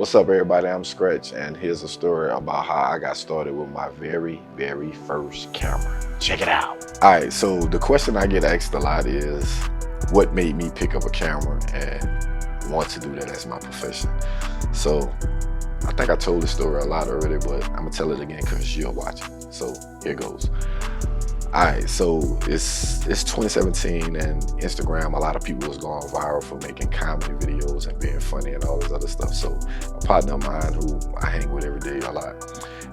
What's up, everybody? I'm Scratch, and here's a story about how I got started with my very first camera. Check it out. All right, so the question I get asked a lot is, what made me pick up a camera and want to do that as my profession? So I think I told this story a lot already, but I'm gonna tell it again because you're watching. So here goes. All right, so it's 2017 and Instagram, a lot of people was going viral for making comedy videos and being funny and all this other stuff. So a partner of mine who I hang with every day a lot,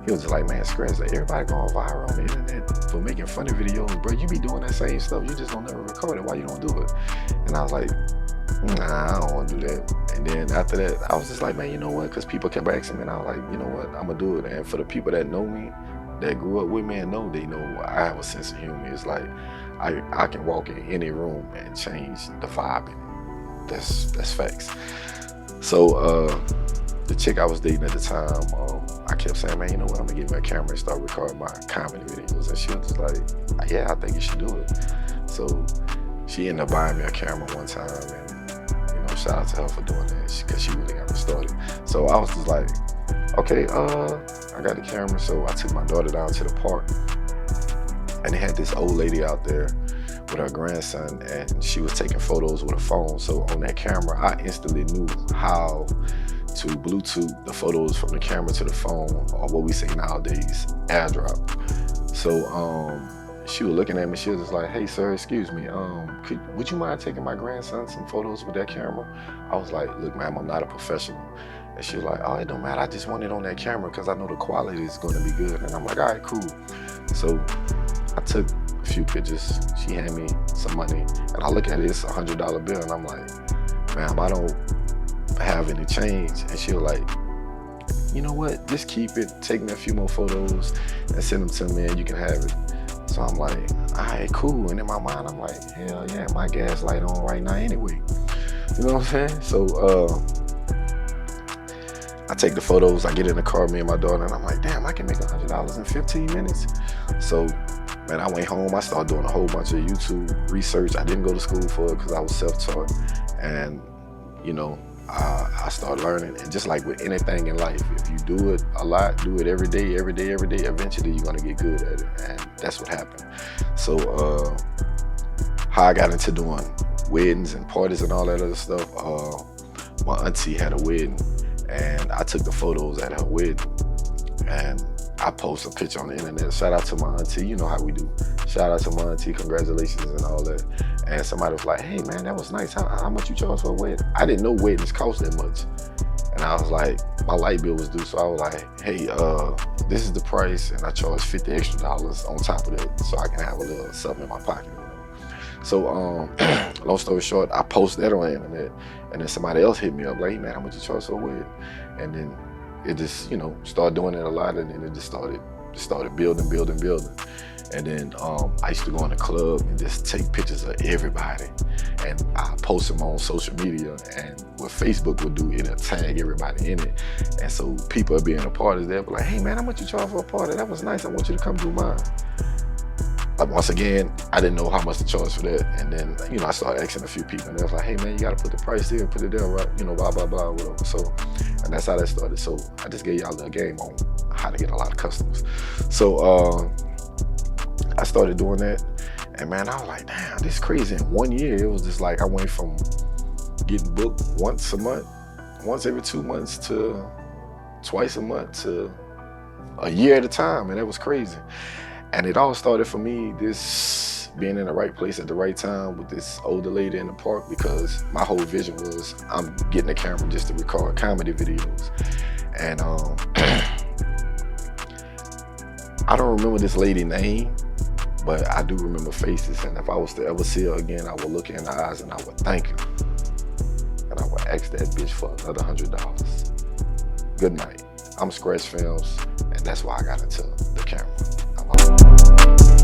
he was just like, man, Scratch, like, everybody going viral on the internet for making funny videos, bro. You be doing that same stuff, you just don't never record it. Why you don't do it? And I was like, nah, I don't want to do that. And then after that, I was just like, man, you know what? Because people kept asking me, and I was like, you know what? I'm gonna do it. And for the people that know me, that grew up with me and know, they know I have a sense of humor. It's like I can walk in any room and change the vibe in it. That's facts. So the chick I was dating at the time, I kept saying, man, you know what, I'm gonna get me a camera and start recording my comedy videos. And she was just like, yeah, I think you should do it. So she ended up buying me a camera one time, and you know, shout out to her for doing that because she really got me started. So I was just like, okay, I got the camera. So I took my daughter down to the park, and they had this old lady out there with her grandson, and she was taking photos with a phone. So on that camera, I instantly knew how to Bluetooth the photos from the camera to the phone, or what we say nowadays, AirDrop. So she was looking at me, she was just like, hey sir, excuse me, would you mind taking my grandson some photos with that camera? I was like, look ma'am, I'm not a professional. And she was like, oh, it don't matter, I just want it on that camera because I know the quality is gonna be good. And I'm like, all right, cool. So I took a few pictures, she handed me some money, and I look at it, it's $100 bill, and I'm like, ma'am, I don't have any change. And she was like, you know what, just keep it, take me a few more photos and send them to me and you can have it. So I'm like, all right, cool. And in my mind, I'm like, hell yeah, my gas light on right now anyway. You know what I'm saying? So I take the photos, I get in the car, me and my daughter, and I'm like, damn, I can make $100 in 15 minutes. So, man, I went home, I started doing a whole bunch of YouTube research. I didn't go to school for it because I was self-taught. And, you know, I started learning. And just like with anything in life, if you do it a lot, do it every day, eventually you're gonna get good at it. And that's what happened. So, how I got into doing weddings and parties and all that other stuff, my auntie had a wedding, and I took the photos at her wedding, and I posted a picture on the internet. Shout out to my auntie, you know how we do. Shout out to my auntie, congratulations and all that. And somebody was like, hey man, that was nice. How much you charge for a wedding? I didn't know weddings cost that much. And I was like, my light bill was due, so I was like, hey, this is the price, and I charge $50 extra on top of that, so I can have a little something in my pocket. So, long story short, I posted that on the internet, and then somebody else hit me up like, hey man, how much you charge for a wedding? And then it just, you know, started doing it a lot, and then it just started building. And then I used to go in the club and just take pictures of everybody, and I post them on social media, and what Facebook would do, it'll tag everybody in it. And so people would be in the parties, they'll be like, hey man, how much you charge for a party? That was nice, I want you to come do mine. Like, once again, I didn't know how much to charge for that. And then, you know, I started asking a few people, and they was like, hey man, you gotta put the price there, put it there, right? You know, blah, blah, blah, whatever. So, and that's how that started. So I just gave y'all a little game on how to get a lot of customers. So I started doing that, and man, I was like, damn, this is crazy. In 1 year, it was just like I went from getting booked once a month, once every 2 months, to twice a month, to a year at a time, and that was crazy. And it all started for me, this being in the right place at the right time with this older lady in the park, because my whole vision was I'm getting a camera just to record comedy videos. And I don't remember this lady's name, but I do remember faces. And if I was to ever see her again, I would look her in the eyes and I would thank her. And I would ask that bitch for another $100. Good night. I'm Scratch Filmz, and that's why I got into the camera. I'm out.